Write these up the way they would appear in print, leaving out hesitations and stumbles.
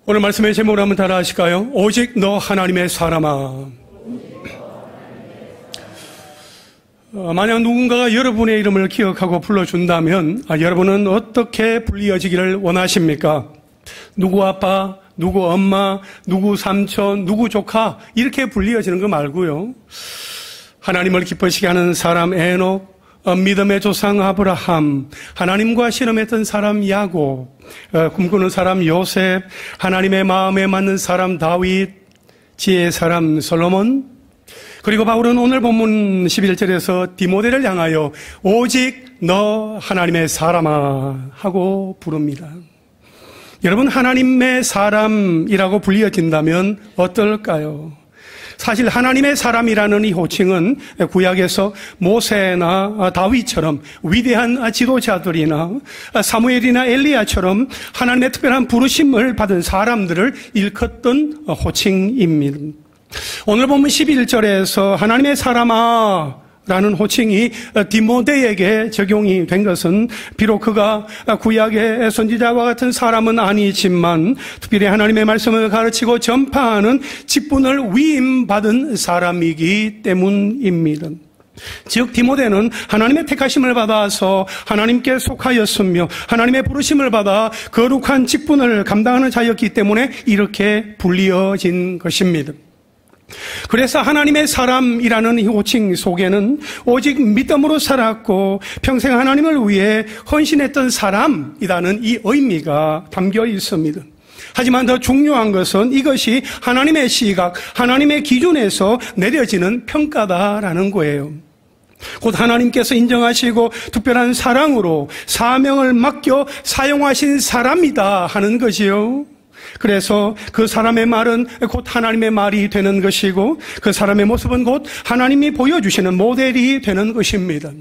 오늘 말씀의 제목을 한번 따라 하실까요? 오직 너 하나님의 사람아. 만약 누군가가 여러분의 이름을 기억하고 불러준다면 여러분은 어떻게 불리어지기를 원하십니까? 누구 아빠, 누구 엄마, 누구 삼촌, 누구 조카 이렇게 불리어지는 거 말고요. 하나님을 기쁘시게 하는 사람 에녹, 믿음의 조상 아브라함, 하나님과 씨름했던 사람 야곱, 꿈꾸는 사람 요셉, 하나님의 마음에 맞는 사람 다윗, 지혜의 사람 솔로몬, 그리고 바울은 오늘 본문 11절에서 디모데를 향하여 오직 너 하나님의 사람아 하고 부릅니다. 여러분, 하나님의 사람이라고 불리어진다면 어떨까요? 사실 하나님의 사람이라는 이 호칭은 구약에서 모세나 다윗처럼 위대한 지도자들이나 사무엘이나 엘리야처럼 하나님의 특별한 부르심을 받은 사람들을 일컫던 호칭입니다. 오늘 보면 11절에서 하나님의 사람아 라는 호칭이 디모데에게 적용이 된 것은 비록 그가 구약의 선지자와 같은 사람은 아니지만 특별히 하나님의 말씀을 가르치고 전파하는 직분을 위임받은 사람이기 때문입니다. 즉 디모데는 하나님의 택하심을 받아서 하나님께 속하였으며 하나님의 부르심을 받아 거룩한 직분을 감당하는 자였기 때문에 이렇게 불리어진 것입니다. 그래서 하나님의 사람이라는 이 호칭 속에는 오직 믿음으로 살았고 평생 하나님을 위해 헌신했던 사람이라는 이 의미가 담겨 있습니다. 하지만 더 중요한 것은 이것이 하나님의 시각, 하나님의 기준에서 내려지는 평가다라는 거예요. 곧 하나님께서 인정하시고 특별한 사랑으로 사명을 맡겨 사용하신 사람이다 하는 것이요. 그래서 그 사람의 말은 곧 하나님의 말이 되는 것이고 그 사람의 모습은 곧 하나님이 보여주시는 모델이 되는 것입니다.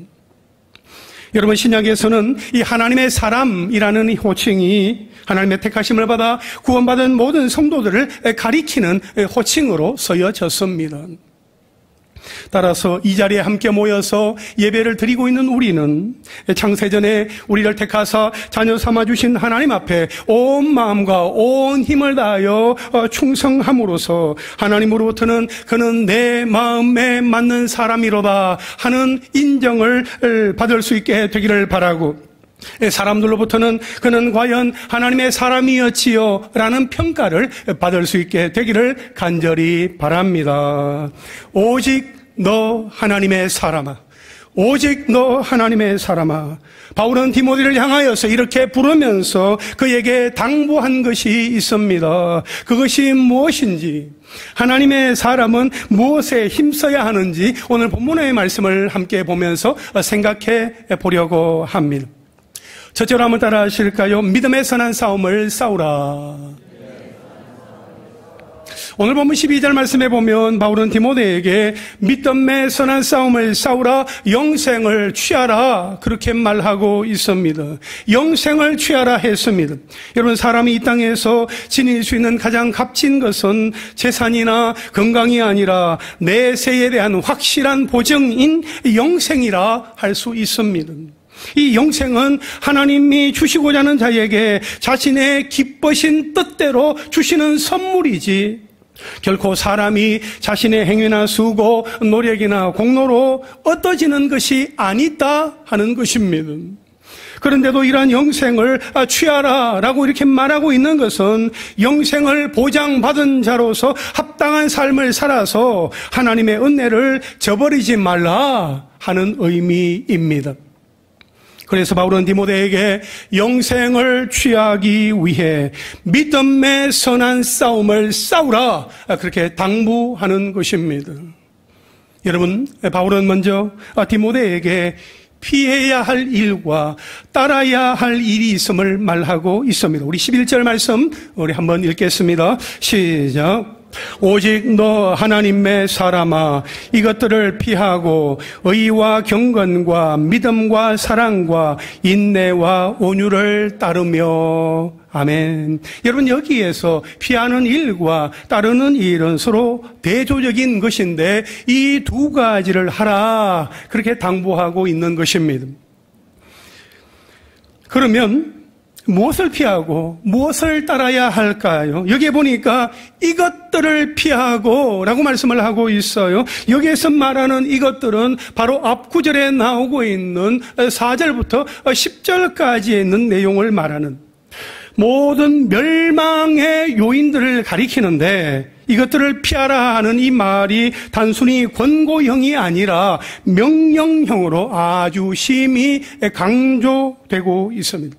여러분, 신약에서는 이 하나님의 사람이라는 이 호칭이 하나님의 택하심을 받아 구원받은 모든 성도들을 가리키는 호칭으로 쓰여졌습니다. 따라서 이 자리에 함께 모여서 예배를 드리고 있는 우리는 창세전에 우리를 택하사 자녀 삼아주신 하나님 앞에 온 마음과 온 힘을 다하여 충성함으로써 하나님으로부터는 그는 내 마음에 맞는 사람이로다 하는 인정을 받을 수 있게 되기를 바라고 사람들로부터는 그는 과연 하나님의 사람이었지요 라는 평가를 받을 수 있게 되기를 간절히 바랍니다. 오직 너 하나님의 사람아, 오직 너 하나님의 사람아. 바울은 디모데를 향하여서 이렇게 부르면서 그에게 당부한 것이 있습니다. 그것이 무엇인지, 하나님의 사람은 무엇에 힘써야 하는지 오늘 본문의 말씀을 함께 보면서 생각해 보려고 합니다. 첫째로 한번 따라 하실까요? 믿음의 선한 싸움을 싸우라. 오늘 본문 12절 말씀에 보면 바울은 디모데에게 믿음의 선한 싸움을 싸우라, 영생을 취하라 그렇게 말하고 있습니다. 영생을 취하라 했습니다. 여러분, 사람이 이 땅에서 지닐 수 있는 가장 값진 것은 재산이나 건강이 아니라 내세에 대한 확실한 보증인 영생이라 할 수 있습니다. 이 영생은 하나님이 주시고자 하는 자에게 자신의 기쁘신 뜻대로 주시는 선물이지 결코 사람이 자신의 행위나 수고, 노력이나 공로로 얻어지는 것이 아니다 하는 것입니다. 그런데도 이러한 영생을 취하라라고 이렇게 말하고 있는 것은 영생을 보장받은 자로서 합당한 삶을 살아서 하나님의 은혜를 저버리지 말라 하는 의미입니다. 그래서 바울은 디모데에게 영생을 취하기 위해 믿음의 선한 싸움을 싸우라 그렇게 당부하는 것입니다. 여러분, 바울은 먼저 디모데에게 피해야 할 일과 따라야 할 일이 있음을 말하고 있습니다. 우리 11절 말씀 우리 한번 읽겠습니다. 시작. 오직 너 하나님의 사람아, 이것들을 피하고 의와 경건과 믿음과 사랑과 인내와 온유를 따르며. 아멘. 여러분, 여기에서 피하는 일과 따르는 일은 서로 대조적인 것인데 이 두 가지를 하라 그렇게 당부하고 있는 것입니다. 그러면 무엇을 피하고 무엇을 따라야 할까요? 여기에 보니까 이것들을 피하고 라고 말씀을 하고 있어요. 여기에서 말하는 이것들은 바로 앞 구절에 나오고 있는 4절부터 10절까지에 있는 내용을 말하는 모든 멸망의 요인들을 가리키는데, 이것들을 피하라 하는 이 말이 단순히 권고형이 아니라 명령형으로 아주 심히 강조되고 있습니다.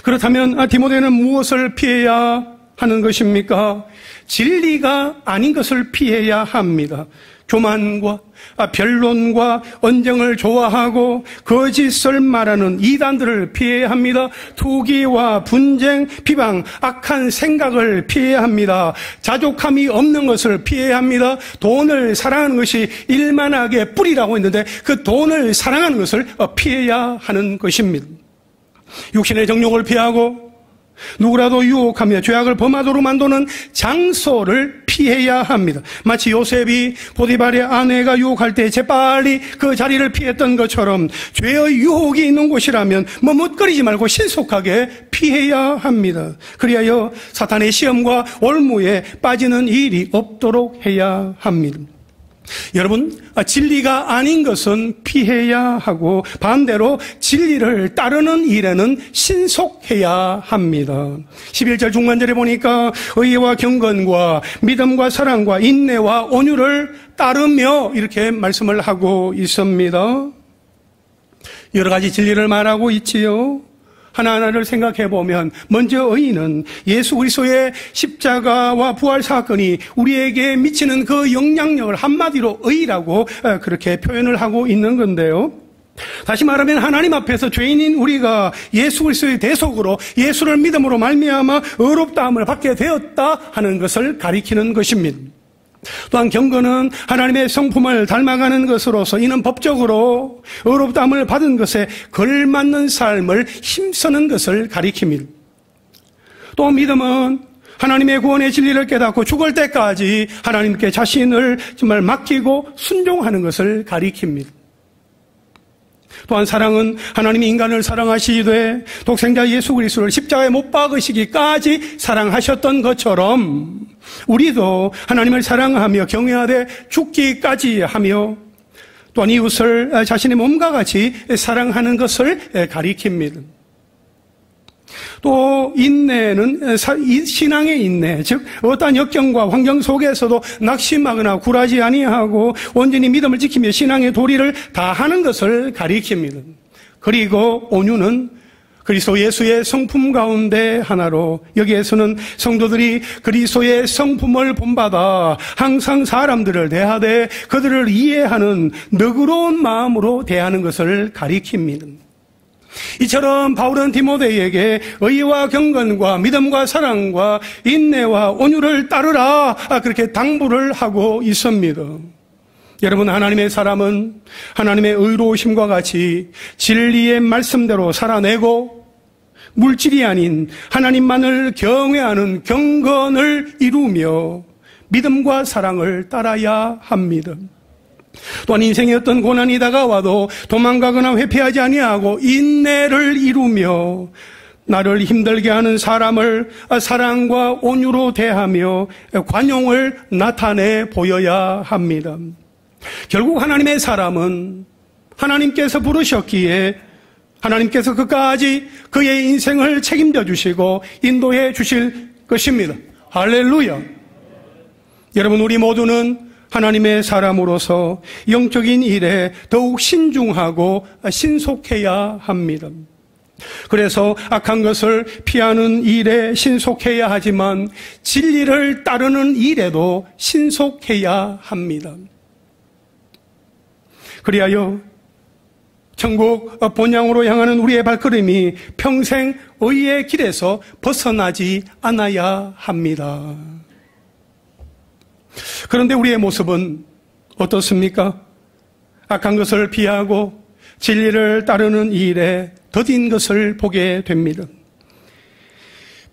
그렇다면 디모데는 무엇을 피해야 하는 것입니까? 진리가 아닌 것을 피해야 합니다. 교만과 변론과 언쟁을 좋아하고 거짓을 말하는 이단들을 피해야 합니다. 투기와 분쟁, 비방, 악한 생각을 피해야 합니다. 자족함이 없는 것을 피해야 합니다. 돈을 사랑하는 것이 일만하게 뿌리라고 했는데 그 돈을 사랑하는 것을 피해야 하는 것입니다. 육신의 정욕을 피하고 누구라도 유혹하며 죄악을 범하도록 만드는 장소를 피해야 합니다. 마치 요셉이 보디발의 아내가 유혹할 때 재빨리 그 자리를 피했던 것처럼 죄의 유혹이 있는 곳이라면 머뭇거리지 말고 신속하게 피해야 합니다. 그리하여 사탄의 시험과 올무에 빠지는 일이 없도록 해야 합니다. 여러분, 진리가 아닌 것은 피해야 하고 반대로 진리를 따르는 일에는 신속해야 합니다. 11절 중간절에 보니까 의와 경건과 믿음과 사랑과 인내와 온유를 따르며 이렇게 말씀을 하고 있습니다. 여러 가지 진리를 말하고 있지요. 하나하나를 생각해 보면 먼저 의는 예수 그리스도의 십자가와 부활 사건이 우리에게 미치는 그 영향력을 한마디로 의라고 그렇게 표현을 하고 있는 건데요. 다시 말하면 하나님 앞에서 죄인인 우리가 예수 그리스도의 대속으로 예수를 믿음으로 말미암아 의롭다함을 받게 되었다 하는 것을 가리키는 것입니다. 또한 경건은 하나님의 성품을 닮아가는 것으로서 이는 법적으로 의롭다함을 받은 것에 걸맞는 삶을 힘쓰는 것을 가리킵니다. 또 믿음은 하나님의 구원의 진리를 깨닫고 죽을 때까지 하나님께 자신을 정말 맡기고 순종하는 것을 가리킵니다. 또한 사랑은 하나님이 인간을 사랑하시되 독생자 예수 그리스도를 십자가에 못 박으시기까지 사랑하셨던 것처럼 우리도 하나님을 사랑하며 경외하되 죽기까지 하며 또한 이웃을 자신의 몸과 같이 사랑하는 것을 가리킵니다. 또 인내는 신앙의 인내, 즉 어떠한 역경과 환경 속에서도 낙심하거나 굴하지 아니하고 온전히 믿음을 지키며 신앙의 도리를 다하는 것을 가리킵니다. 그리고 온유는 그리스도 예수의 성품 가운데 하나로, 여기에서는 성도들이 그리스도의 성품을 본받아 항상 사람들을 대하되 그들을 이해하는 너그러운 마음으로 대하는 것을 가리킵니다. 이처럼 바울은 디모데에게 의와 경건과 믿음과 사랑과 인내와 온유를 따르라 그렇게 당부를 하고 있습니다. 여러분, 하나님의 사람은 하나님의 의로우심과 같이 진리의 말씀대로 살아내고 물질이 아닌 하나님만을 경외하는 경건을 이루며 믿음과 사랑을 따라야 합니다. 또한 인생의 어떤 고난이 다가와도 도망가거나 회피하지 아니하고 인내를 이루며 나를 힘들게 하는 사람을 사랑과 온유로 대하며 관용을 나타내 보여야 합니다. 결국 하나님의 사람은 하나님께서 부르셨기에 하나님께서 끝까지 그의 인생을 책임져 주시고 인도해 주실 것입니다. 할렐루야. 여러분, 우리 모두는 하나님의 사람으로서 영적인 일에 더욱 신중하고 신속해야 합니다. 그래서 악한 것을 피하는 일에 신속해야 하지만 진리를 따르는 일에도 신속해야 합니다. 그리하여 천국 본향으로 향하는 우리의 발걸음이 평생 의의 길에서 벗어나지 않아야 합니다. 그런데 우리의 모습은 어떻습니까? 악한 것을 피하고 진리를 따르는 일에 더딘 것을 보게 됩니다.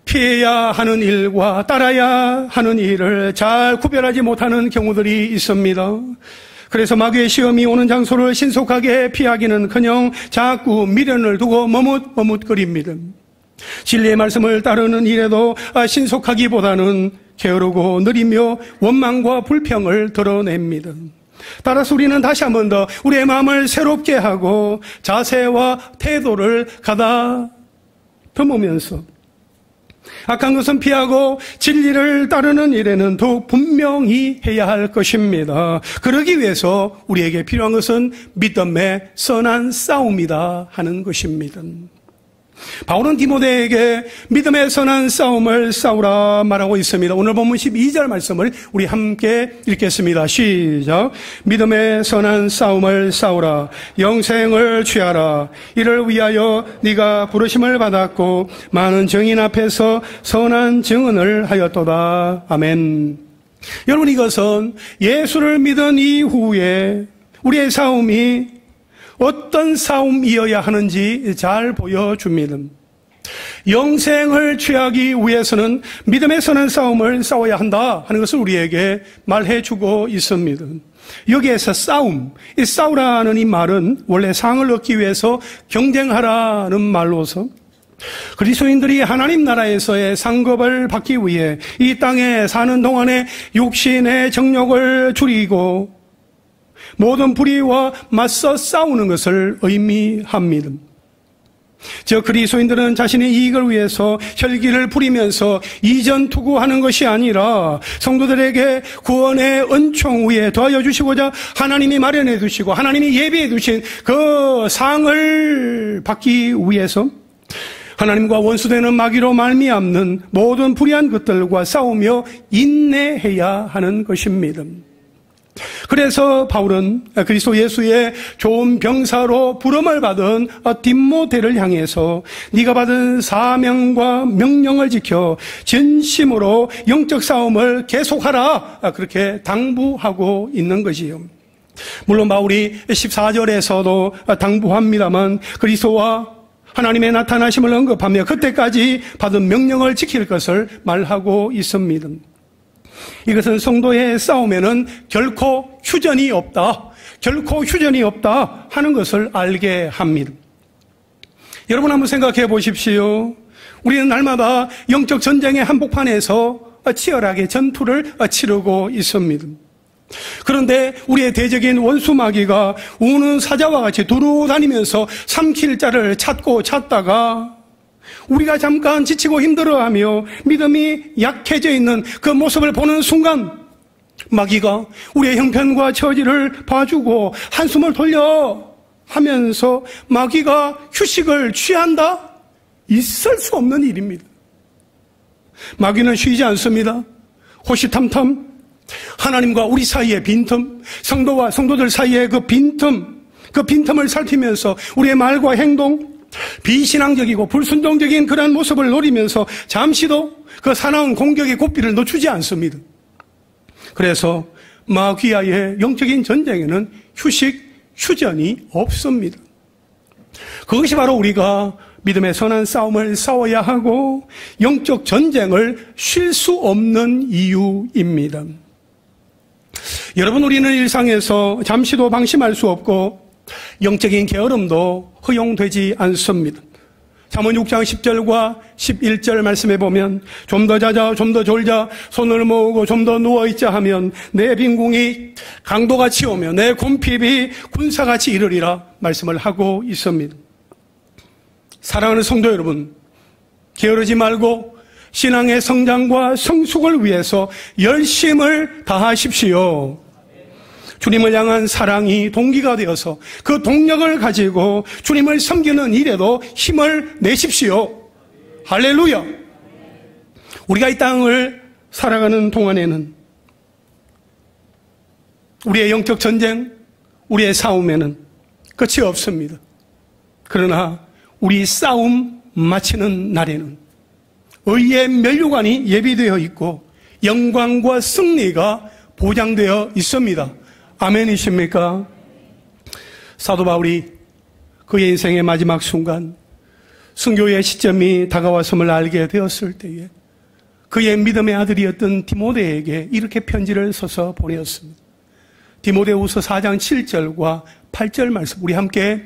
피해야 하는 일과 따라야 하는 일을 잘 구별하지 못하는 경우들이 있습니다. 그래서 마귀의 시험이 오는 장소를 신속하게 피하기는커녕 자꾸 미련을 두고 머뭇거립니다. 진리의 말씀을 따르는 일에도 신속하기보다는 게으르고 느리며 원망과 불평을 드러냅니다. 따라서 우리는 다시 한 번 더 우리의 마음을 새롭게 하고 자세와 태도를 가다듬으면서 악한 것은 피하고 진리를 따르는 일에는 더욱 분명히 해야 할 것입니다. 그러기 위해서 우리에게 필요한 것은 믿음의 선한 싸움이다 하는 것입니다. 바울은 디모데에게 믿음의 선한 싸움을 싸우라 말하고 있습니다. 오늘 본문 12절 말씀을 우리 함께 읽겠습니다. 시작. 믿음의 선한 싸움을 싸우라. 영생을 취하라. 이를 위하여 네가 부르심을 받았고 많은 증인 앞에서 선한 증언을 하였도다. 아멘. 여러분, 이것은 예수를 믿은 이후에 우리의 싸움이 어떤 싸움이어야 하는지 잘 보여줍니다. 영생을 취하기 위해서는 믿음의 선한 싸움을 싸워야 한다 하는 것을 우리에게 말해주고 있습니다. 여기에서 싸움, 이 싸우라는 이 말은 원래 상을 얻기 위해서 경쟁하라는 말로서 그리스도인들이 하나님 나라에서의 상급을 받기 위해 이 땅에 사는 동안에 육신의 정욕을 줄이고 모든 불의와 맞서 싸우는 것을 의미합니다. 저 그리스도인들은 자신의 이익을 위해서 혈기를 부리면서 이전투구하는 것이 아니라 성도들에게 구원의 은총 위에 더하여 주시고자 하나님이 마련해 두시고 하나님이 예비해 두신 그 상을 받기 위해서 하나님과 원수되는 마귀로 말미암는 모든 불의한 것들과 싸우며 인내해야 하는 것입니다. 그래서 바울은 그리스도 예수의 좋은 병사로 부름을 받은 디모데를 향해서 네가 받은 사명과 명령을 지켜 진심으로 영적 싸움을 계속하라 그렇게 당부하고 있는 것이요. 물론 바울이 14절에서도 당부합니다만 그리스도와 하나님의 나타나심을 언급하며 그때까지 받은 명령을 지킬 것을 말하고 있습니다. 이것은 성도의 싸움에는 결코 휴전이 없다, 결코 휴전이 없다 하는 것을 알게 합니다. 여러분 한번 생각해 보십시오. 우리는 날마다 영적 전쟁의 한복판에서 치열하게 전투를 치르고 있습니다. 그런데 우리의 대적인 원수 마귀가 우는 사자와 같이 두루 다니면서 삼킬 자를 찾다가 우리가 잠깐 지치고 힘들어하며 믿음이 약해져 있는 그 모습을 보는 순간 마귀가 우리의 형편과 처지를 봐주고 한숨을 돌려 하면서 마귀가 휴식을 취한다? 있을 수 없는 일입니다. 마귀는 쉬지 않습니다. 호시탐탐 하나님과 우리 사이의 빈틈, 성도와 성도들 사이의 그 빈틈을 살피면서 우리의 말과 행동, 비신앙적이고 불순종적인 그런 모습을 노리면서 잠시도 그 사나운 공격의 고삐를 놓치지 않습니다. 그래서 마귀와의 영적인 전쟁에는 휴전이 없습니다. 그것이 바로 우리가 믿음의 선한 싸움을 싸워야 하고 영적 전쟁을 쉴 수 없는 이유입니다. 여러분, 우리는 일상에서 잠시도 방심할 수 없고 영적인 게으름도 허용되지 않습니다. 잠언 6장 10절과 11절 말씀해 보면 좀 더 자자, 좀 더 졸자, 손을 모으고 좀 더 누워있자 하면 내 빈궁이 강도같이 오며 내 곰핍이 군사같이 이르리라 말씀을 하고 있습니다. 사랑하는 성도 여러분, 게으르지 말고 신앙의 성장과 성숙을 위해서 열심을 다하십시오. 주님을 향한 사랑이 동기가 되어서 그 동력을 가지고 주님을 섬기는 일에도 힘을 내십시오. 할렐루야. 우리가 이 땅을 살아가는 동안에는 우리의 영적 전쟁, 우리의 싸움에는 끝이 없습니다. 그러나 우리 싸움 마치는 날에는 의의 면류관이 예비되어 있고 영광과 승리가 보장되어 있습니다. 아멘이십니까? 사도 바울이 그의 인생의 마지막 순간 순교의 시점이 다가왔음을 알게 되었을 때에 그의 믿음의 아들이었던 디모데에게 이렇게 편지를 써서 보내었습니다. 디모데후서 4장 7절과 8절 말씀 우리 함께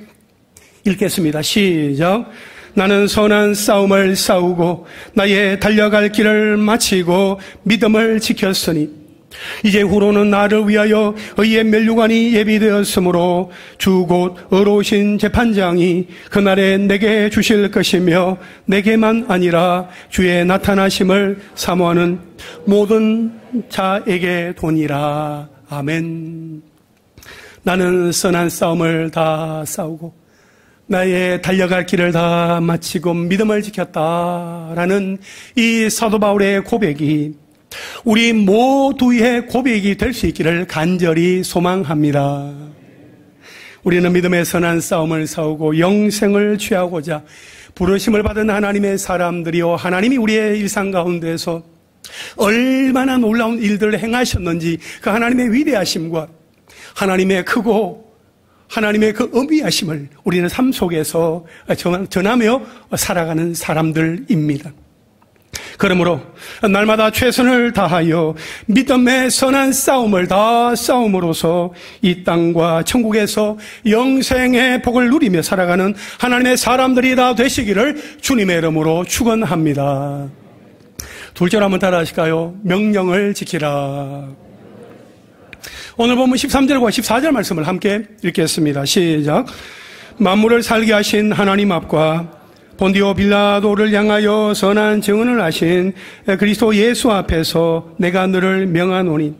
읽겠습니다. 시작. 나는 선한 싸움을 싸우고 나의 달려갈 길을 마치고 믿음을 지켰으니 이제 후로는 나를 위하여 의의 면류관이 예비되었으므로 주 곧 의로우신 재판장이 그날에 내게 주실 것이며 내게만 아니라 주의 나타나심을 사모하는 모든 자에게 도니라. 아멘. 나는 선한 싸움을 다 싸우고 나의 달려갈 길을 다 마치고 믿음을 지켰다라는 이 사도 바울의 고백이 우리 모두의 고백이 될 수 있기를 간절히 소망합니다. 우리는 믿음의 선한 싸움을 싸우고 영생을 취하고자 부르심을 받은 하나님의 사람들이요, 하나님이 우리의 일상 가운데서 얼마나 놀라운 일들을 행하셨는지 그 하나님의 위대하심과 하나님의 크고 하나님의 그 엄위하심을 우리는 삶 속에서 전하며 살아가는 사람들입니다. 그러므로 날마다 최선을 다하여 믿음의 선한 싸움을 다 싸움으로써 이 땅과 천국에서 영생의 복을 누리며 살아가는 하나님의 사람들이 다 되시기를 주님의 이름으로 축원합니다. 둘째로 한번 따라 하실까요? 명령을 지키라. 오늘 보면 13절과 14절 말씀을 함께 읽겠습니다. 시작. 만물을 살게 하신 하나님 앞과 본디오 빌라도를 향하여 선한 증언을 하신 그리스도 예수 앞에서 내가 너를 명하노니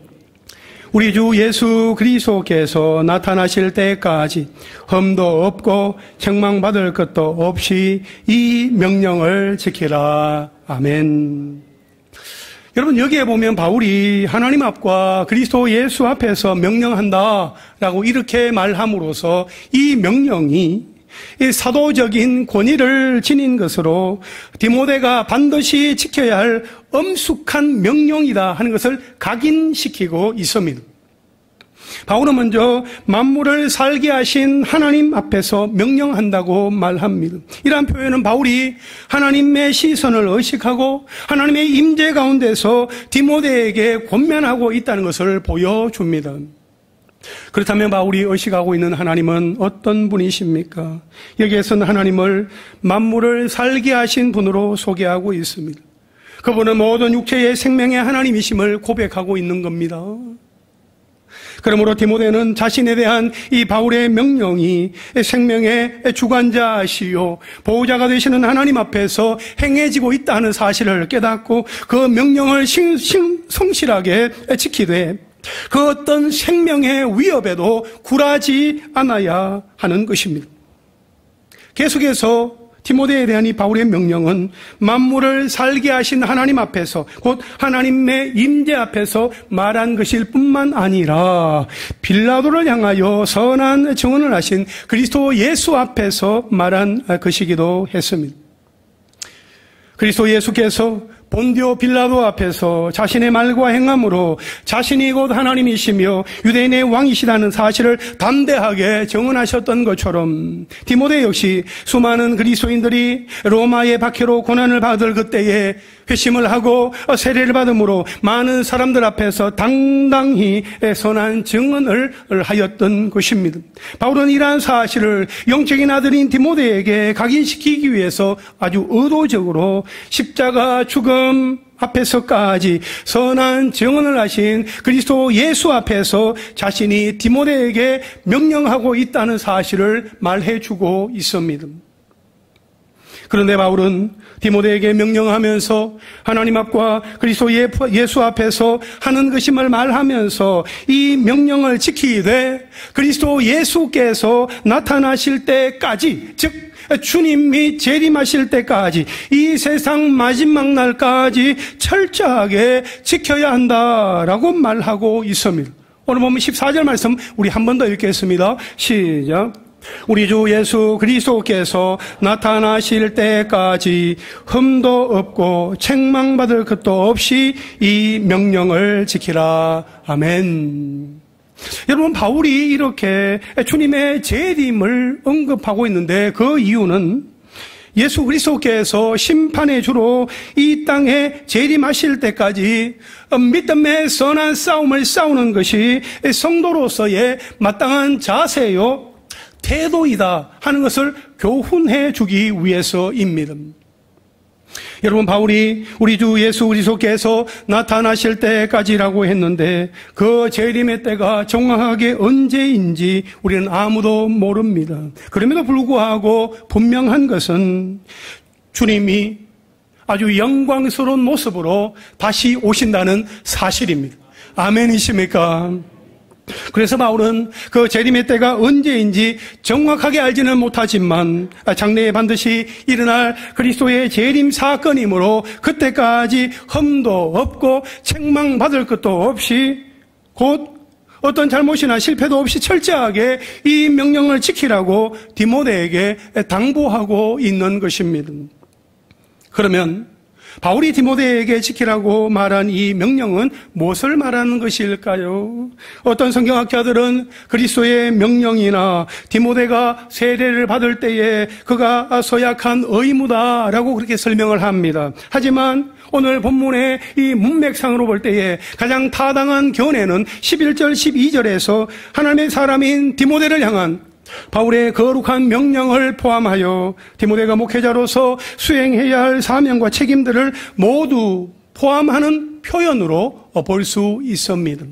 우리 주 예수 그리스도께서 나타나실 때까지 흠도 없고 책망받을 것도 없이 이 명령을 지키라. 아멘. 여러분, 여기에 보면 바울이 하나님 앞과 그리스도 예수 앞에서 명령한다라고 이렇게 말함으로써 이 명령이 이 사도적인 권위를 지닌 것으로 디모데가 반드시 지켜야 할 엄숙한 명령이다 하는 것을 각인시키고 있습니다. 바울은 먼저 만물을 살게 하신 하나님 앞에서 명령한다고 말합니다. 이러한 표현은 바울이 하나님의 시선을 의식하고 하나님의 임재 가운데서 디모데에게 권면하고 있다는 것을 보여줍니다. 그렇다면 바울이 의식하고 있는 하나님은 어떤 분이십니까? 여기에서는 하나님을 만물을 살게 하신 분으로 소개하고 있습니다. 그분은 모든 육체의 생명의 하나님이심을 고백하고 있는 겁니다. 그러므로 디모데는 자신에 대한 이 바울의 명령이 생명의 주관자시요 보호자가 되시는 하나님 앞에서 행해지고 있다 하는 사실을 깨닫고 그 명령을 성실하게 지키되 그 어떤 생명의 위협에도 굴하지 않아야 하는 것입니다. 계속해서 디모데에 대한 이 바울의 명령은 만물을 살게 하신 하나님 앞에서 곧 하나님의 임재 앞에서 말한 것일 뿐만 아니라 빌라도를 향하여 선한 증언을 하신 그리스도 예수 앞에서 말한 것이기도 했습니다. 그리스도 예수께서 본디오 빌라도 앞에서 자신의 말과 행함으로 자신이 곧 하나님이시며 유대인의 왕이시다는 사실을 담대하게 증언하셨던 것처럼 디모데 역시 수많은 그리스도인들이 로마의 박해로 고난을 받을 그때에 회심을 하고 세례를 받음으로 많은 사람들 앞에서 당당히 선한 증언을 하였던 것입니다. 바울은 이러한 사실을 영적인 아들인 디모데에게 각인시키기 위해서 아주 의도적으로 십자가 죽음 앞에서까지 선한 증언을 하신 그리스도 예수 앞에서 자신이 디모데에게 명령하고 있다는 사실을 말해주고 있습니다. 그런데 바울은 디모데에게 명령하면서 하나님 앞과 그리스도 예수 앞에서 하는 것임을 말하면서 이 명령을 지키되 그리스도 예수께서 나타나실 때까지, 즉 주님이 재림하실 때까지, 이 세상 마지막 날까지 철저하게 지켜야 한다라고 말하고 있습니다. 오늘 보면 14절 말씀 우리 한 번 더 읽겠습니다. 시작. 우리 주 예수 그리스도께서 나타나실 때까지 흠도 없고 책망받을 것도 없이 이 명령을 지키라. 아멘. 여러분, 바울이 이렇게 주님의 재림을 언급하고 있는데 그 이유는 예수 그리스도께서 심판의 주로 이 땅에 재림하실 때까지 믿음의 선한 싸움을 싸우는 것이 성도로서의 마땅한 자세요 태도이다 하는 것을 교훈해 주기 위해서입니다. 여러분, 바울이 우리 주 예수 그리스도께서 나타나실 때까지라고 했는데 그 재림의 때가 정확하게 언제인지 우리는 아무도 모릅니다. 그럼에도 불구하고 분명한 것은 주님이 아주 영광스러운 모습으로 다시 오신다는 사실입니다. 아멘이십니까? 그래서 바울은 그 재림의 때가 언제인지 정확하게 알지는 못하지만 장래에 반드시 일어날 그리스도의 재림 사건이므로 그때까지 흠도 없고 책망받을 것도 없이 곧 어떤 잘못이나 실패도 없이 철저하게 이 명령을 지키라고 디모데에게 당부하고 있는 것입니다. 그러면 바울이 디모데에게 지키라고 말한 이 명령은 무엇을 말하는 것일까요? 어떤 성경학자들은 그리스도의 명령이나 디모데가 세례를 받을 때에 그가 서약한 의무다라고 그렇게 설명을 합니다. 하지만 오늘 본문의 이 문맥상으로 볼 때에 가장 타당한 견해는 11절 12절에서 하나님의 사람인 디모데를 향한 바울의 거룩한 명령을 포함하여 디모데가 목회자로서 수행해야 할 사명과 책임들을 모두 포함하는 표현으로 볼 수 있습니다.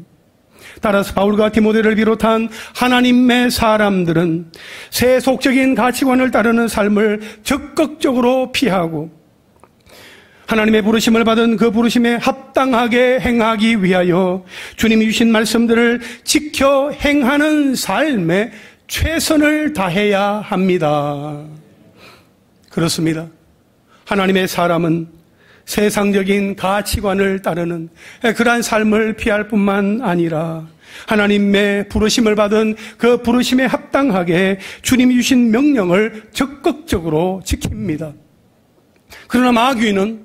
따라서 바울과 디모데를 비롯한 하나님의 사람들은 세속적인 가치관을 따르는 삶을 적극적으로 피하고 하나님의 부르심을 받은 그 부르심에 합당하게 행하기 위하여 주님이 주신 말씀들을 지켜 행하는 삶에 최선을 다해야 합니다. 그렇습니다. 하나님의 사람은 세상적인 가치관을 따르는 그러한 삶을 피할 뿐만 아니라 하나님의 부르심을 받은 그 부르심에 합당하게 주님이 주신 명령을 적극적으로 지킵니다. 그러나 마귀는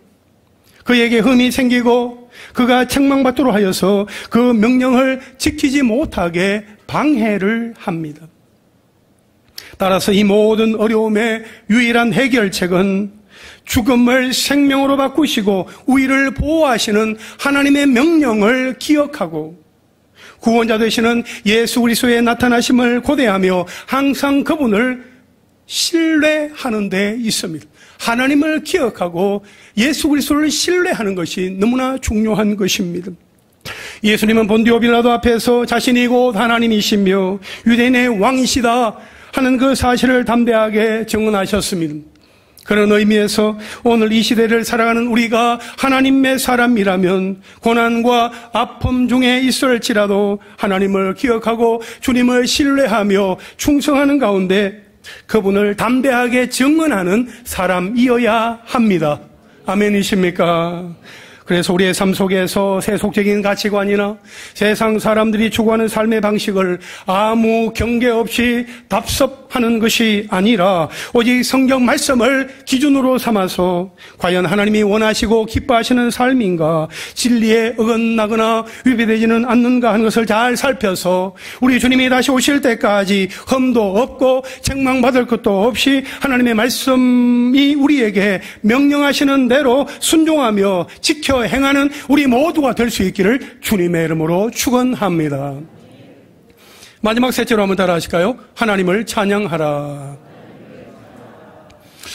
그에게 흠이 생기고 그가 책망받도록 하여서 그 명령을 지키지 못하게 방해를 합니다. 따라서 이 모든 어려움의 유일한 해결책은 죽음을 생명으로 바꾸시고 우리를 보호하시는 하나님의 명령을 기억하고 구원자 되시는 예수 그리스도의 나타나심을 고대하며 항상 그분을 신뢰하는 데 있습니다. 하나님을 기억하고 예수 그리스도를 신뢰하는 것이 너무나 중요한 것입니다. 예수님은 본디오 빌라도 앞에서 자신이 곧 하나님이시며 유대인의 왕이시다 하는 그 사실을 담대하게 증언하셨습니다. 그런 의미에서 오늘 이 시대를 살아가는 우리가 하나님의 사람이라면 고난과 아픔 중에 있을지라도 하나님을 기억하고 주님을 신뢰하며 충성하는 가운데 그분을 담대하게 증언하는 사람이어야 합니다. 아멘이십니까? 그래서 우리의 삶 속에서 세속적인 가치관이나 세상 사람들이 추구하는 삶의 방식을 아무 경계 없이 답습하는 것이 아니라 오직 성경 말씀을 기준으로 삼아서 과연 하나님이 원하시고 기뻐하시는 삶인가, 진리에 어긋나거나 위배되지는 않는가 하는 것을 잘 살펴서 우리 주님이 다시 오실 때까지 흠도 없고 책망받을 것도 없이 하나님의 말씀이 우리에게 명령하시는 대로 순종하며 지켜 행하는 우리 모두가 될 수 있기를 주님의 이름으로 축원합니다. 마지막 셋째로 한번 따라 하실까요? 하나님을 찬양하라.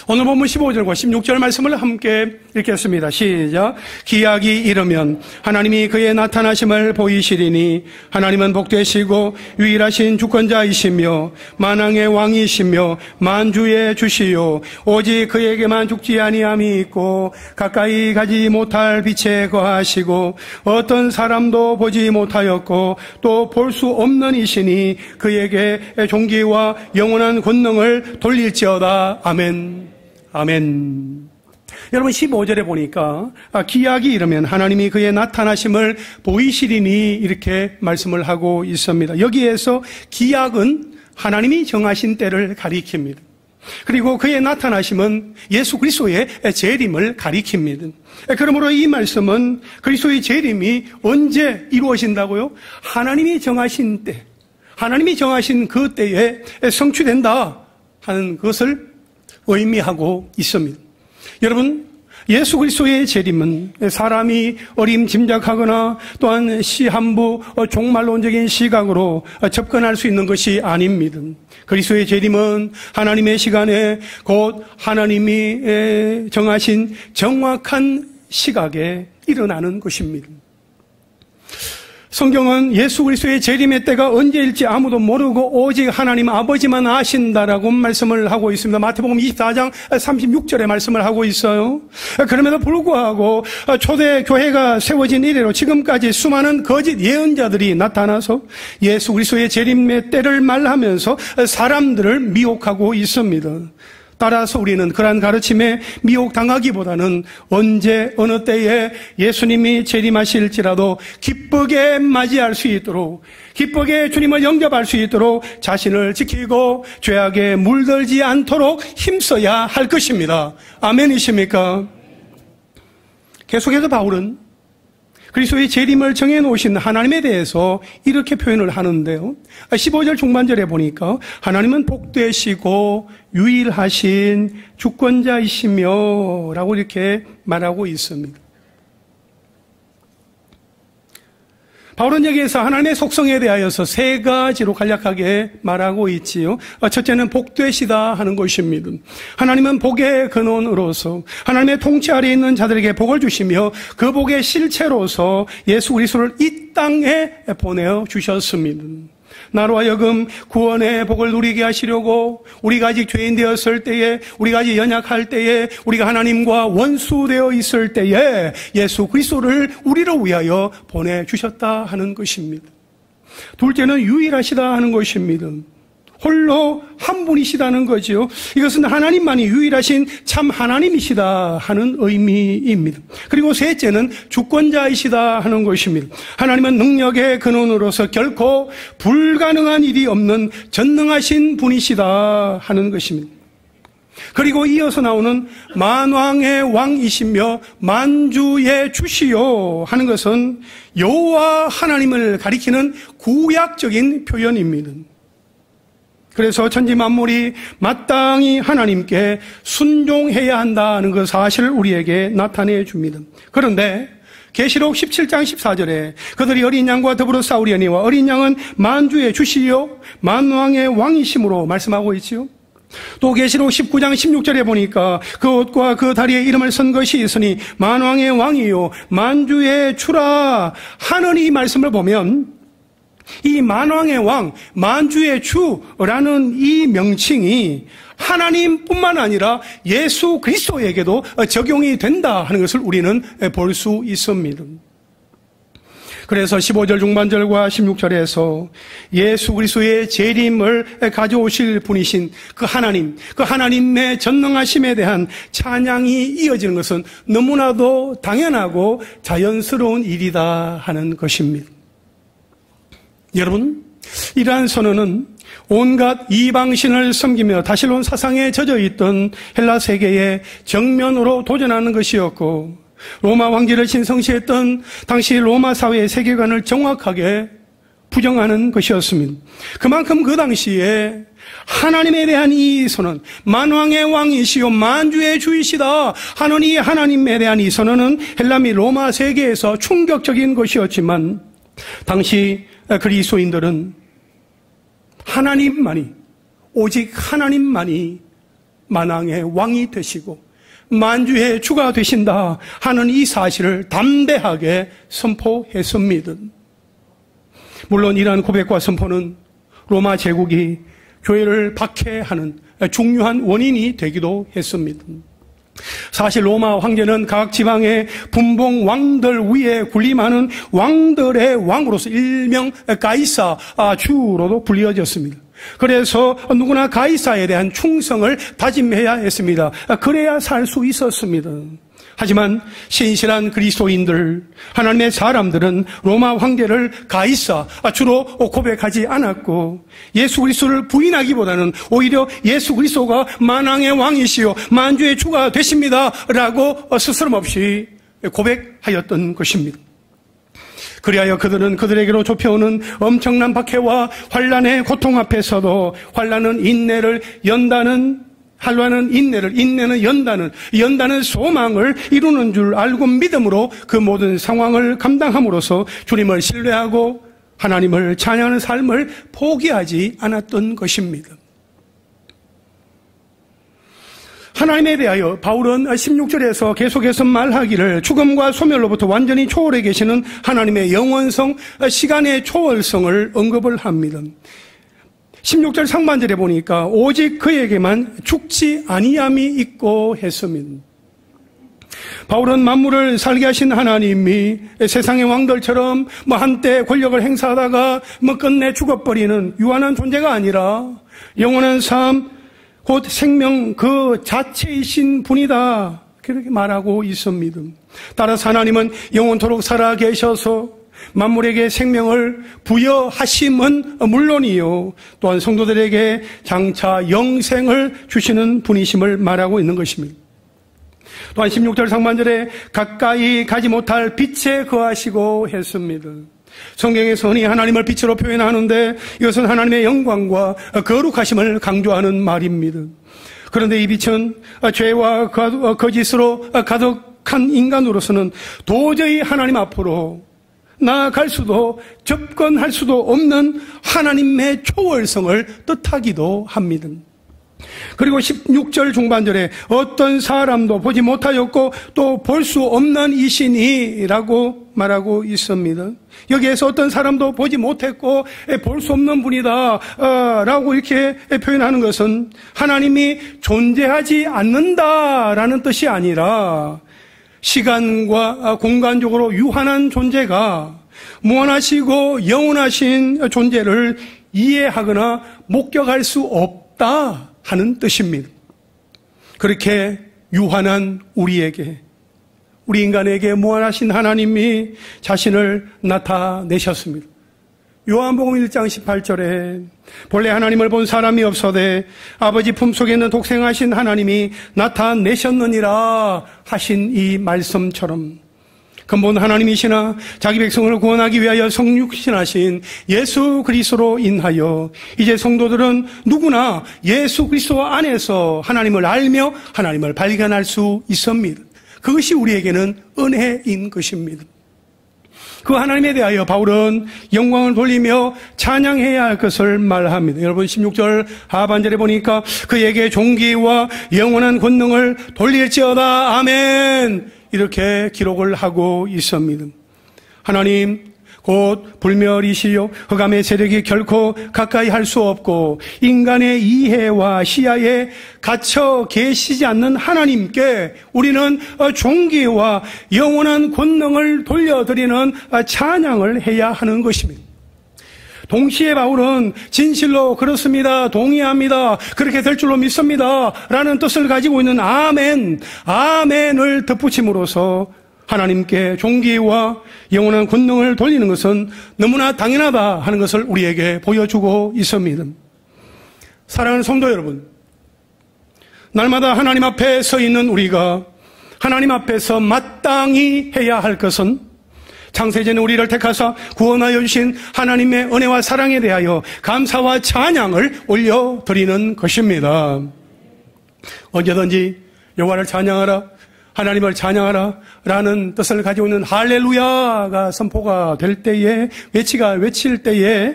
오늘 본문 15절과 16절 말씀을 함께 읽겠습니다. 시작. 기약이 이르면 하나님이 그의 나타나심을 보이시리니 하나님은 복되시고 유일하신 주권자이시며 만왕의 왕이시며 만주의 주시요 오직 그에게만 죽지 아니함이 있고 가까이 가지 못할 빛에 거하시고 어떤 사람도 보지 못하였고 또 볼 수 없는 이시니 그에게 존귀와 영원한 권능을 돌릴지어다. 아멘. 아멘. 여러분 15절에 보니까 기약이 이르면 하나님이 그의 나타나심을 보이시리니 이렇게 말씀을 하고 있습니다. 여기에서 기약은 하나님이 정하신 때를 가리킵니다. 그리고 그의 나타나심은 예수 그리스도의 재림을 가리킵니다. 그러므로 이 말씀은 그리스도의 재림이 언제 이루어진다고요? 하나님이 정하신 때, 하나님이 정하신 그 때에 성취된다 하는 것을 의미하고 있습니다. 여러분, 예수 그리스도의 재림은 사람이 어림짐작하거나 또한 시한부 종말론적인 시각으로 접근할 수 있는 것이 아닙니다. 그리스도의 재림은 하나님의 시간에 곧 하나님이 정하신 정확한 시각에 일어나는 것입니다. 성경은 예수 그리스도의 재림의 때가 언제일지 아무도 모르고 오직 하나님 아버지만 아신다라고 말씀을 하고 있습니다. 마태복음 24장 36절에 말씀을 하고 있어요. 그럼에도 불구하고 초대 교회가 세워진 이래로 지금까지 수많은 거짓 예언자들이 나타나서 예수 그리스도의 재림의 때를 말하면서 사람들을 미혹하고 있습니다. 따라서 우리는 그러한 가르침에 미혹당하기보다는 언제 어느 때에 예수님이 재림하실지라도 기쁘게 맞이할 수 있도록, 기쁘게 주님을 영접할 수 있도록 자신을 지키고 죄악에 물들지 않도록 힘써야 할 것입니다. 아멘이십니까? 계속해서 바울은 그리스도의 재림을 정해놓으신 하나님에 대해서 이렇게 표현을 하는데요. 15절 중반절에 보니까 하나님은 복되시고 유일하신 주권자이시며 라고 이렇게 말하고 있습니다. 바울은 여기에서 하나님의 속성에 대하여서 세 가지로 간략하게 말하고 있지요. 첫째는 복되시다 하는 것입니다. 하나님은 복의 근원으로서 하나님의 통치 아래에 있는 자들에게 복을 주시며 그 복의 실체로서 예수 그리스도를 이 땅에 보내어 주셨습니다. 나로 하여금 구원의 복을 누리게 하시려고 우리가 아직 죄인 되었을 때에, 우리가 아직 연약할 때에, 우리가 하나님과 원수되어 있을 때에 예수 그리스도를 우리를 위하여 보내주셨다 하는 것입니다. 둘째는 유일하시다 하는 것입니다. 홀로 한 분이시다는 거죠. 이것은 하나님만이 유일하신 참 하나님이시다 하는 의미입니다. 그리고 셋째는 주권자이시다 하는 것입니다. 하나님은 능력의 근원으로서 결코 불가능한 일이 없는 전능하신 분이시다 하는 것입니다. 그리고 이어서 나오는 만왕의 왕이시며 만주의 주시요 하는 것은 여호와 하나님을 가리키는 구약적인 표현입니다. 그래서 천지 만물이 마땅히 하나님께 순종해야 한다는 그 사실을 우리에게 나타내 줍니다. 그런데 계시록 17장 14절에 그들이 어린 양과 더불어 싸우려니와 어린 양은 만주의 주시요 만왕의 왕이심으로 말씀하고 있지요. 또 계시록 19장 16절에 보니까 그 옷과 그 다리에 이름을 쓴 것이 있으니 만왕의 왕이요 만주의 주라 하는 이 말씀을 보면 이 만왕의 왕, 만주의 주라는 이 명칭이 하나님뿐만 아니라 예수 그리스도에게도 적용이 된다 하는 것을 우리는 볼 수 있습니다. 그래서 15절 중반절과 16절에서 예수 그리스도의 재림을 가져오실 분이신 그 하나님의 전능하심에 대한 찬양이 이어지는 것은 너무나도 당연하고 자연스러운 일이다 하는 것입니다. 여러분, 이러한 선언은 온갖 이방신을 섬기며 다실론 사상에 젖어있던 헬라 세계의 정면으로 도전하는 것이었고 로마 황제를 신성시했던 당시 로마 사회의 세계관을 정확하게 부정하는 것이었습니다. 그만큼 그 당시에 하나님에 대한 이 선언, 만왕의 왕이시요 만주의 주이시다 하는 이 하나님에 대한 이 선언은 헬라 및 로마 세계에서 충격적인 것이었지만 당시 그리스도인들은 하나님만이, 오직 하나님만이 만왕의 왕이 되시고 만주의 주가 되신다 하는 이 사실을 담대하게 선포했습니다. 물론 이러한 고백과 선포는 로마 제국이 교회를 박해하는 중요한 원인이 되기도 했습니다. 사실 로마 황제는 각 지방의 분봉 왕들 위에 군림하는 왕들의 왕으로서 일명 가이사 주로도 불리어졌습니다. 그래서 누구나 가이사에 대한 충성을 다짐해야 했습니다. 그래야 살 수 있었습니다. 하지만 신실한 그리스도인들, 하나님의 사람들은 로마 황제를 가이사 주로 고백하지 않았고 예수 그리스도를 부인하기보다는 오히려 예수 그리스도가 만왕의 왕이시요 만주의 주가 되십니다 라고 스스럼없이 고백하였던 것입니다. 그리하여 그들은 그들에게로 좁혀오는 엄청난 박해와 환난의 고통 앞에서도 환난은 인내를 연다는 한란은 인내를, 인내는 연단을, 연단은 소망을 이루는 줄 알고 믿음으로 그 모든 상황을 감당함으로써 주님을 신뢰하고 하나님을 찬양하는 삶을 포기하지 않았던 것입니다. 하나님에 대하여 바울은 16절에서 계속해서 말하기를 죽음과 소멸로부터 완전히 초월해 계시는 하나님의 영원성, 시간의 초월성을 언급을 합니다. 16절 상반절에 보니까 오직 그에게만 죽지 아니함이 있고 했습니다. 바울은 만물을 살게 하신 하나님이 세상의 왕들처럼 한때 권력을 행사하다가 끝내 죽어버리는 유한한 존재가 아니라 영원한 삶, 곧 생명 그 자체이신 분이다. 그렇게 말하고 있습니다. 따라서 하나님은 영원토록 살아계셔서 만물에게 생명을 부여하심은 물론이요, 또한 성도들에게 장차 영생을 주시는 분이심을 말하고 있는 것입니다. 또한 16절 상반절에 가까이 가지 못할 빛에 거하시고 했습니다. 성경에서 흔히 하나님을 빛으로 표현하는데 이것은 하나님의 영광과 거룩하심을 강조하는 말입니다. 그런데 이 빛은 죄와 거짓으로 가득한 인간으로서는 도저히 하나님 앞으로 나아갈 수도 접근할 수도 없는 하나님의 초월성을 뜻하기도 합니다. 그리고 16절 중반절에 어떤 사람도 보지 못하였고 또 볼 수 없는 이시니라고 말하고 있습니다. 여기에서 어떤 사람도 보지 못했고 볼 수 없는 분이다 라고 이렇게 표현하는 것은 하나님이 존재하지 않는다라는 뜻이 아니라 시간과 공간적으로 유한한 존재가 무한하시고 영원하신 존재를 이해하거나 목격할 수 없다 하는 뜻입니다. 그렇게 유한한 우리에게, 우리 인간에게 무한하신 하나님이 자신을 나타내셨습니다. 요한복음 1장 18절에 본래 하나님을 본 사람이 없어되 아버지 품속에 있는 독생하신 하나님이 나타내셨느니라 하신 이 말씀처럼 근본 하나님이시나 자기 백성을 구원하기 위하여 성육신하신 예수 그리스도로 인하여 이제 성도들은 누구나 예수 그리스도 안에서 하나님을 알며 하나님을 발견할 수 있습니다. 그것이 우리에게는 은혜인 것입니다. 그 하나님에 대하여 바울은 영광을 돌리며 찬양해야 할 것을 말합니다. 여러분 16절 하반절에 보니까 그에게 존귀와 영원한 권능을 돌릴지어다 아멘 이렇게 기록을 하고 있습니다. 하나님 곧 불멸이시요 흑암의 세력이 결코 가까이 할 수 없고 인간의 이해와 시야에 갇혀 계시지 않는 하나님께 우리는 존귀와 영원한 권능을 돌려드리는 찬양을 해야 하는 것입니다. 동시에 바울은 진실로 그렇습니다, 동의합니다, 그렇게 될 줄로 믿습니다 라는 뜻을 가지고 있는 아멘, 아멘을 덧붙임으로써 하나님께 존귀와 영원한 권능을 돌리는 것은 너무나 당연하다 하는 것을 우리에게 보여주고 있습니다. 사랑하는 성도 여러분, 날마다 하나님 앞에 서 있는 우리가 하나님 앞에서 마땅히 해야 할 것은 창세전에 우리를 택하사 구원하여 주신 하나님의 은혜와 사랑에 대하여 감사와 찬양을 올려드리는 것입니다. 언제든지 여호와를 찬양하라, 하나님을 찬양하라 라는 뜻을 가지고 있는 할렐루야가 선포가 될 때에, 외칠 때에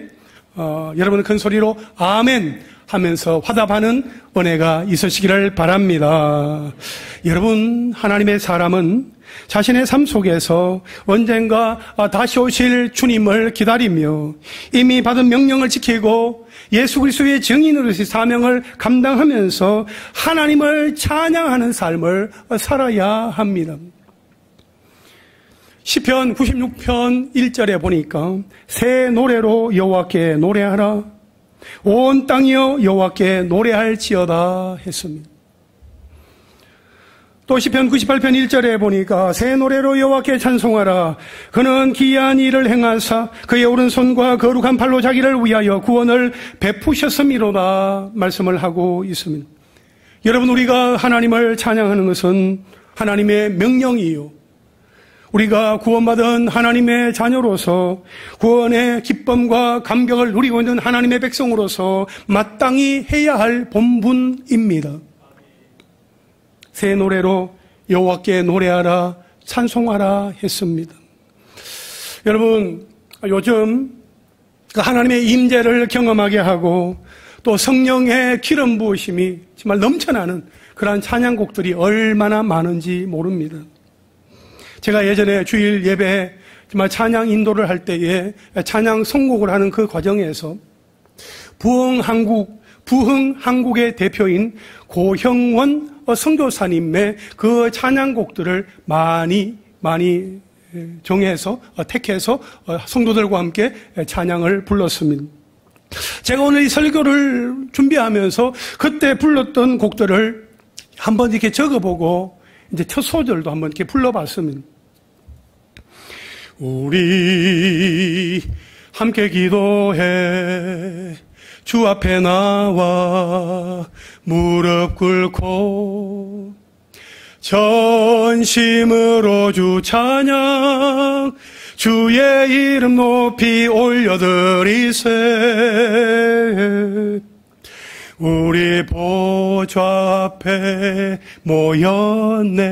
여러분은 큰 소리로 아멘 하면서 화답하는 은혜가 있으시기를 바랍니다. 여러분, 하나님의 사람은 자신의 삶 속에서 언젠가 다시 오실 주님을 기다리며 이미 받은 명령을 지키고 예수 그리스도의 증인으로서의 사명을 감당하면서 하나님을 찬양하는 삶을 살아야 합니다. 시편 96편 1절에 보니까 새 노래로 여호와께 노래하라, 온 땅이여 여호와께 노래할지어다 했습니다. 또 시편 98편 1절에 보니까 새 노래로 여호와께 찬송하라, 그는 기이한 일을 행하사 그의 오른손과 거룩한 팔로 자기를 위하여 구원을 베푸셨음이로다 말씀을 하고 있습니다. 여러분, 우리가 하나님을 찬양하는 것은 하나님의 명령이요, 우리가 구원받은 하나님의 자녀로서 구원의 기쁨과 감격을 누리고 있는 하나님의 백성으로서 마땅히 해야 할 본분입니다. 새 노래로 여호와께 노래하라 찬송하라 했습니다. 여러분, 요즘 하나님의 임재를 경험하게 하고 또 성령의 기름 부으심이 정말 넘쳐나는 그러한 찬양곡들이 얼마나 많은지 모릅니다. 제가 예전에 주일 예배에 정말 찬양 인도를 할 때에 찬양 선곡을 하는 그 과정에서 부흥 한국의 대표인 고형원 선교사님의 그 찬양곡들을 많이 정해서 택해서 성도들과 함께 찬양을 불렀습니다. 제가 오늘 이 설교를 준비하면서 그때 불렀던 곡들을 한번 이렇게 적어보고 이제 첫 소절도 한번 이렇게 불러봤습니다. 우리 함께 기도해 주 앞에 나와 무릎 꿇고 전심으로 주 찬양 주의 이름 높이 올려드리세. 우리 보좌 앞에 모였네.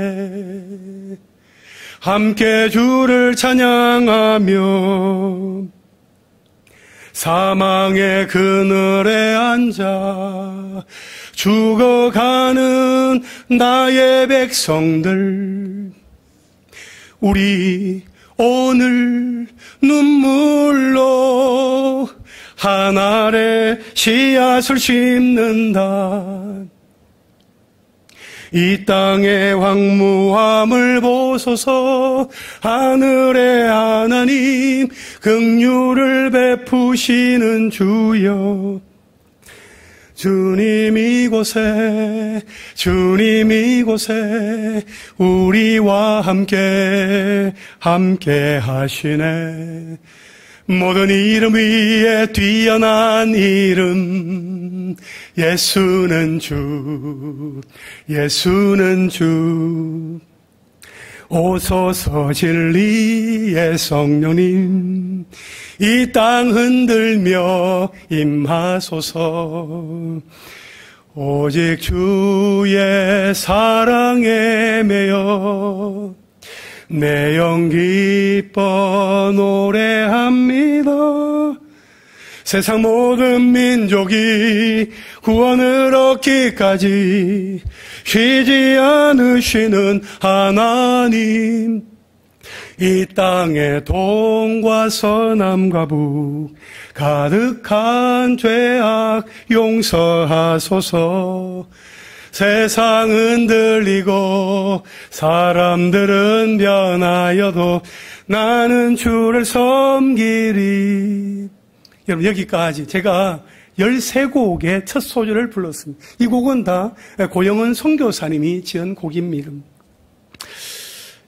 함께 주를 찬양하며 사망의 그늘에 앉아 죽어가는 나의 백성들, 우리 오늘 눈물로 하늘에 씨앗을 심는다. 이 땅의 황무함을 보소서. 하늘의 하나님 긍휼을 베푸시는 주여. 주님 이곳에 우리와 함께 하시네. 모든 이름 위에 뛰어난 이름 예수는 주. 오소서 진리의 성령님 이 땅 흔들며 임하소서. 오직 주의 사랑에 매여 내 영 기뻐 노래합니다. 세상 모든 민족이 구원을 얻기까지 쉬지 않으시는 하나님, 이 땅의 동과 서남과 북 가득한 죄악 용서하소서. 세상 흔들리고 사람들은 변하여도 나는 주를 섬기리. 여러분, 여기까지 제가 13곡의 첫 소절을 불렀습니다. 이 곡은 다 고영은 선교사님이 지은 곡입니다.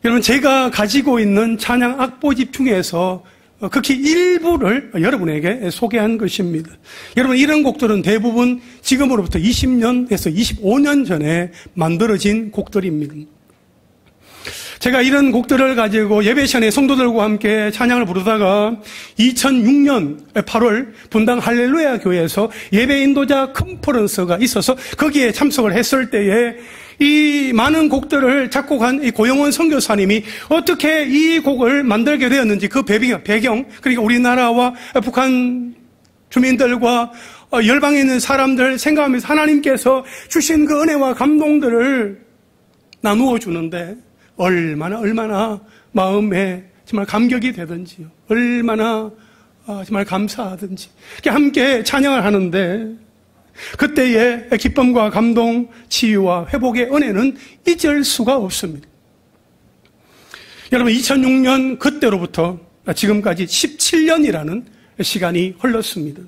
여러분, 제가 가지고 있는 찬양 악보집 중에서 극히 일부를 여러분에게 소개한 것입니다. 여러분, 이런 곡들은 대부분 지금으로부터 20년에서 25년 전에 만들어진 곡들입니다. 제가 이런 곡들을 가지고 예배 시간에 성도들과 함께 찬양을 부르다가 2006년 8월 분당 할렐루야 교회에서 예배 인도자 컨퍼런스가 있어서 거기에 참석을 했을 때에 이 많은 곡들을 작곡한 이 고영원 선교사님이 어떻게 이 곡을 만들게 되었는지 그 배경, 그러니까 우리나라와 북한 주민들과 열방에 있는 사람들 생각하면서 하나님께서 주신 그 은혜와 감동들을 나누어 주는데 얼마나 마음에 정말 감격이 되든지요. 얼마나 정말 감사하든지. 이렇게 함께 찬양을 하는데 그때의 기쁨과 감동, 치유와 회복의 은혜는 잊을 수가 없습니다. 여러분, 2006년 그때로부터 지금까지 17년이라는 시간이 흘렀습니다.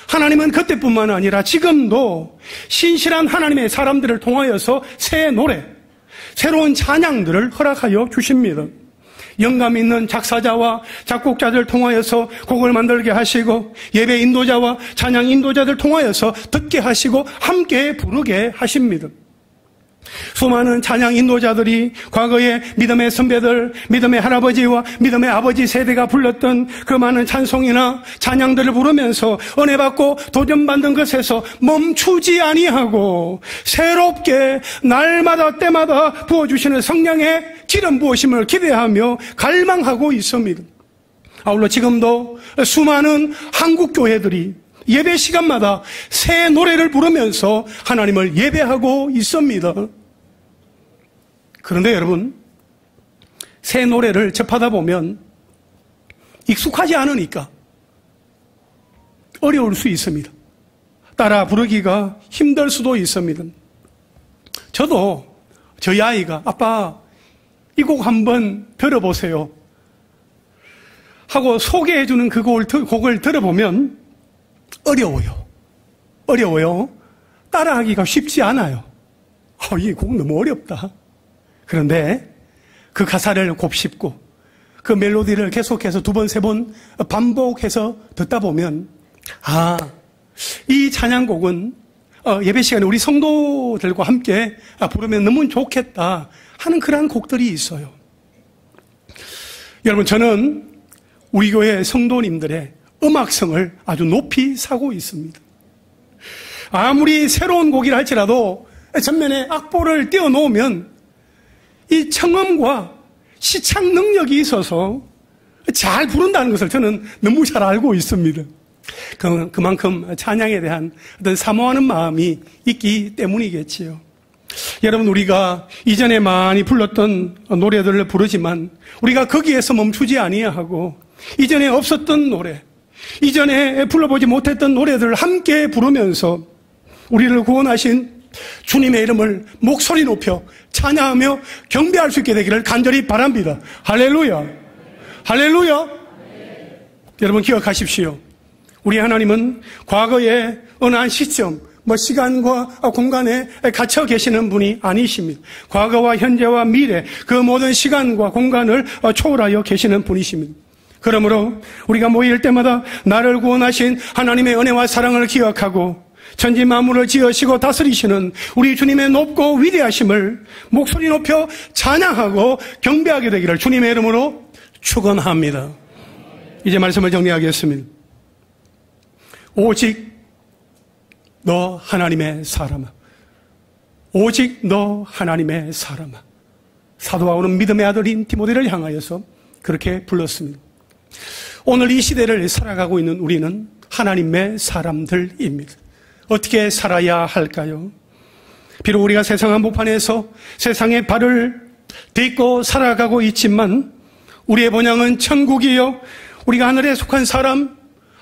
하나님은 그때뿐만 아니라 지금도 신실한 하나님의 사람들을 통하여서 새 노래, 새로운 찬양들을 허락하여 주십니다. 영감 있는 작사자와 작곡자들 통하여서 곡을 만들게 하시고 예배 인도자와 찬양 인도자들 통하여서 듣게 하시고 함께 부르게 하십니다. 수많은 찬양 인도자들이 과거에 믿음의 선배들, 믿음의 할아버지와 믿음의 아버지 세대가 불렀던 그 많은 찬송이나 찬양들을 부르면서 은혜 받고 도전받는 것에서 멈추지 아니하고 새롭게 날마다 때마다 부어주시는 성령의 기름 부으심을 기대하며 갈망하고 있습니다. 아울러 지금도 수많은 한국 교회들이 예배 시간마다 새 노래를 부르면서 하나님을 예배하고 있습니다. 그런데 여러분, 새 노래를 접하다 보면 익숙하지 않으니까 어려울 수 있습니다. 따라 부르기가 힘들 수도 있습니다. 저도 저희 아이가 아빠 이 곡 한번 들어보세요 하고 소개해주는 그 곡을 들어보면 어려워요. 따라하기가 쉽지 않아요. 이 곡 너무 어렵다. 그런데 그 가사를 곱씹고 그 멜로디를 계속해서 2번, 3번 반복해서 듣다 보면 이 찬양곡은 예배 시간에 우리 성도들과 함께 부르면 너무 좋겠다 하는 그러한 곡들이 있어요. 여러분, 저는 우리 교회 성도님들의 음악성을 아주 높이 사고 있습니다. 아무리 새로운 곡이라 할지라도 전면에 악보를 띄워놓으면 이 청음과 시창 능력이 있어서 잘 부른다는 것을 저는 너무 잘 알고 있습니다. 그만큼 찬양에 대한 어떤 사모하는 마음이 있기 때문이겠지요. 여러분, 우리가 이전에 많이 불렀던 노래들을 부르지만 우리가 거기에서 멈추지 아니하고 이전에 없었던 노래, 이전에 불러보지 못했던 노래들을 함께 부르면서 우리를 구원하신 주님의 이름을 목소리 높여 찬양하며 경배할 수 있게 되기를 간절히 바랍니다. 할렐루야. 할렐루야. 여러분, 기억하십시오. 우리 하나님은 과거에 어느 한 시점, 시간과 공간에 갇혀 계시는 분이 아니십니다. 과거와 현재와 미래, 그 모든 시간과 공간을 초월하여 계시는 분이십니다. 그러므로 우리가 모일 때마다 나를 구원하신 하나님의 은혜와 사랑을 기억하고 천지 만물을 지으시고 다스리시는 우리 주님의 높고 위대하심을 목소리 높여 찬양하고 경배하게 되기를 주님의 이름으로 축원합니다. 이제 말씀을 정리하겠습니다. 오직 너 하나님의 사람아, 오직 너 하나님의 사람아. 사도 바울은 믿음의 아들인 디모데를 향하여서 그렇게 불렀습니다. 오늘 이 시대를 살아가고 있는 우리는 하나님의 사람들입니다. 어떻게 살아야 할까요? 비록 우리가 세상 한복판에서 세상의 발을 딛고 살아가고 있지만 우리의 본향은 천국이요, 우리가 하늘에 속한 사람,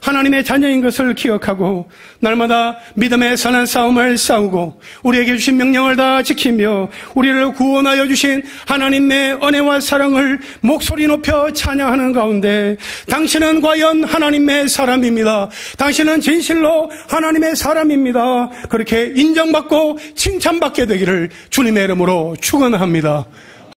하나님의 자녀인 것을 기억하고 날마다 믿음의 선한 싸움을 싸우고 우리에게 주신 명령을 다 지키며 우리를 구원하여 주신 하나님의 은혜와 사랑을 목소리 높여 찬양하는 가운데 당신은 과연 하나님의 사람입니다. 당신은 진실로 하나님의 사람입니다. 그렇게 인정받고 칭찬받게 되기를 주님의 이름으로 축원합니다.